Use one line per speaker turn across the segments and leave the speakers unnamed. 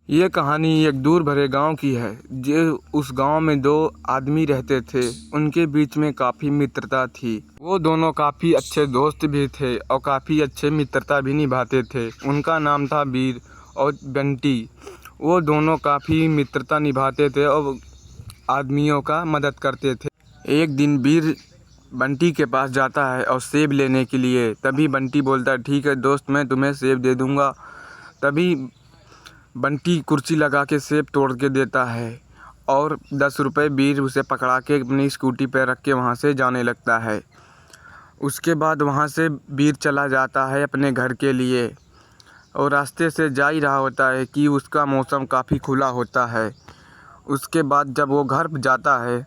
ये कहानी एक दूर भरे गांव की है। जो उस गांव में दो आदमी रहते थे। उनके बीच में काफ़ी मित्रता थी। वो दोनों काफ़ी अच्छे दोस्त भी थे और काफ़ी अच्छे मित्रता भी निभाते थे। उनका नाम था वीर और बंटी। वो दोनों काफ़ी मित्रता निभाते थे और आदमियों का मदद करते थे। एक दिन वीर बंटी के पास जाता है और सेब लेने के लिए। तभी बंटी बोलता है, ठीक है दोस्त, मैं तुम्हें सेब दे दूँगा। तभी बंटी कुर्सी लगा के सेब तोड़ के देता है और 10 रुपये वीर उसे पकड़ा के अपनी स्कूटी पर रख के वहाँ से जाने लगता है। उसके बाद वहाँ से वीर चला जाता है अपने घर के लिए और रास्ते से जा ही रहा होता है कि उसका मौसम काफ़ी खुला होता है। उसके बाद जब वो घर जाता है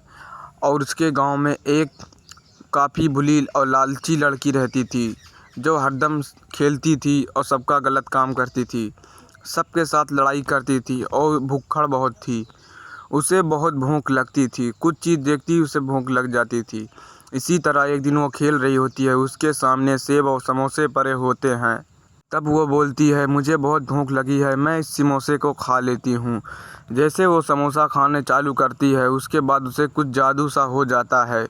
और उसके गांव में एक काफ़ी भुली और लालची लड़की रहती थी, जो हरदम खेलती थी और सबका गलत काम करती थी, सबके साथ लड़ाई करती थी और भुक्खड़ बहुत थी। उसे बहुत भूख लगती थी, कुछ चीज़ देखती उसे भूख लग जाती थी। इसी तरह एक दिन वो खेल रही होती है, उसके सामने सेब और समोसे पड़े होते हैं। तब वो बोलती है, मुझे बहुत भूख लगी है, मैं इस समोसे को खा लेती हूँ। जैसे वो समोसा खाने चालू करती है, उसके बाद उसे कुछ जादू सा हो जाता है।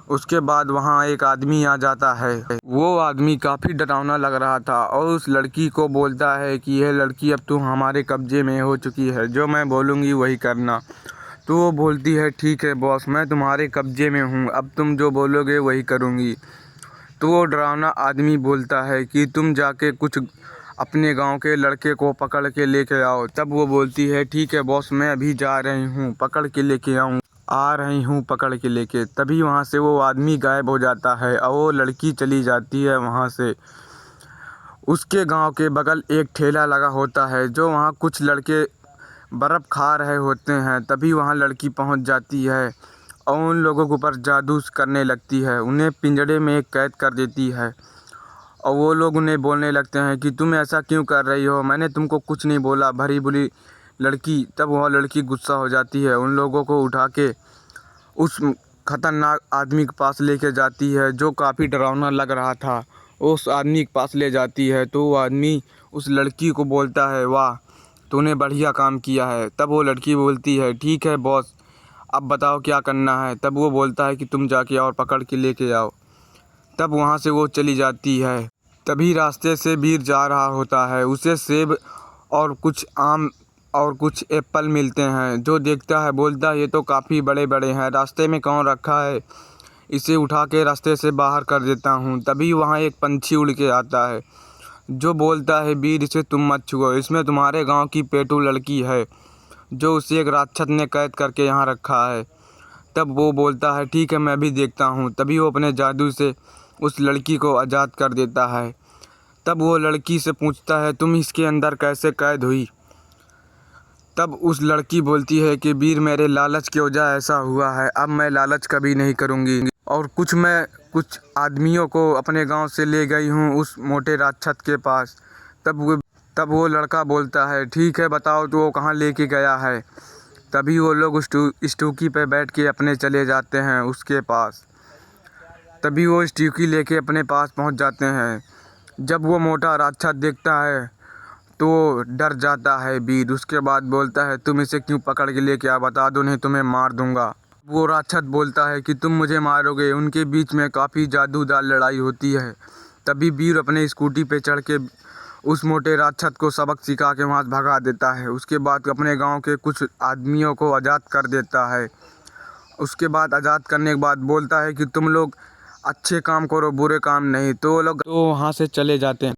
उसके बाद वहाँ एक आदमी आ जाता है। वो आदमी काफ़ी डरावना लग रहा था और उस लड़की को बोलता है कि यह लड़की अब तुम हमारे कब्जे में हो चुकी है, जो मैं बोलूँगी वही करना। तो वो बोलती है, ठीक है बॉस, मैं तुम्हारे कब्जे में हूँ, अब तुम जो बोलोगे वही करूँगी। तो वो डरावना आदमी बोलता है कि तुम जाके कुछ अपने गांव के लड़के को पकड़ के लेके आओ। तब वो बोलती है, ठीक है बॉस, मैं अभी जा रही हूँ, पकड़ के लेके आ रही हूँ पकड़ के लेके। तभी वहाँ से वो आदमी गायब हो जाता है और वो लड़की चली जाती है वहाँ से। उसके गांव के बगल एक ठेला लगा होता है, जो वहाँ कुछ लड़के बर्फ़ खा रहे होते हैं। तभी वहाँ लड़की पहुँच जाती है और उन लोगों के ऊपर जादू करने लगती है, उन्हें पिंजड़े में कैद कर देती है। और वो लोग उन्हें बोलने लगते हैं कि तुम ऐसा क्यों कर रही हो, मैंने तुमको कुछ नहीं बोला, भरी बुरी लड़की। तब वह लड़की गुस्सा हो जाती है, उन लोगों को उठा के उस खतरनाक आदमी के पास लेके जाती है, जो काफ़ी डरावना लग रहा था। उस आदमी के पास ले जाती है तो वो आदमी उस लड़की को बोलता है, वाह तूने बढ़िया काम किया है। तब वो लड़की बोलती है, ठीक है बॉस, अब बताओ क्या करना है। तब वो बोलता है कि तुम जाके और पकड़ के लेके आओ। तब वहाँ से वो चली जाती है। तभी रास्ते से वीर जा रहा होता है, उसे सेब और कुछ आम और कुछ एप्पल मिलते हैं। जो देखता है बोलता है, ये तो काफ़ी बड़े बड़े हैं, रास्ते में कौन रखा है, इसे उठा के रास्ते से बाहर कर देता हूँ। तभी वहाँ एक पंछी उड़ के आता है, जो बोलता है, वीर इसे तुम मत छुओ, इसमें तुम्हारे गांव की पेटू लड़की है, जो उसे एक राक्षस ने कैद करके यहाँ रखा है। तब वो बोलता है, ठीक है मैं भी देखता हूँ। तभी वो अपने जादू से उस लड़की को आज़ाद कर देता है। तब वो लड़की से पूछता है, तुम इसके अंदर कैसे कैद हुई। तब उस लड़की बोलती है कि वीर, मेरे लालच की वजह ऐसा हुआ है, अब मैं लालच कभी नहीं करूँगी। और मैं कुछ आदमियों को अपने गांव से ले गई हूँ उस मोटे राक्षस के पास। तब वो लड़का बोलता है, ठीक है बताओ तो वो कहाँ लेके गया है। तभी वो लोग उस स्टूकी पे बैठ के अपने चले जाते हैं उसके पास। तभी वो स्टूकी लेके अपने पास पहुंच जाते हैं। जब वो मोटा राक्षस देखता है तो डर जाता है वीर। उसके बाद बोलता है, तुम इसे क्यों पकड़ के लेके आ, बता दो नहीं तुम्हें मार दूंगा। वो राक्षस बोलता है कि तुम मुझे मारोगे। उनके बीच में काफ़ी जादूदार लड़ाई होती है। तभी वीर अपने स्कूटी पे चढ़ के उस मोटे राक्षस को सबक सिखा के वहाँ से भगा देता है। उसके बाद अपने गांव के कुछ आदमियों को आज़ाद कर देता है। उसके बाद आज़ाद करने के बाद बोलता है कि तुम लोग अच्छे काम करो, बुरे काम नहीं। तो वो लोग वहाँ से चले जाते हैं।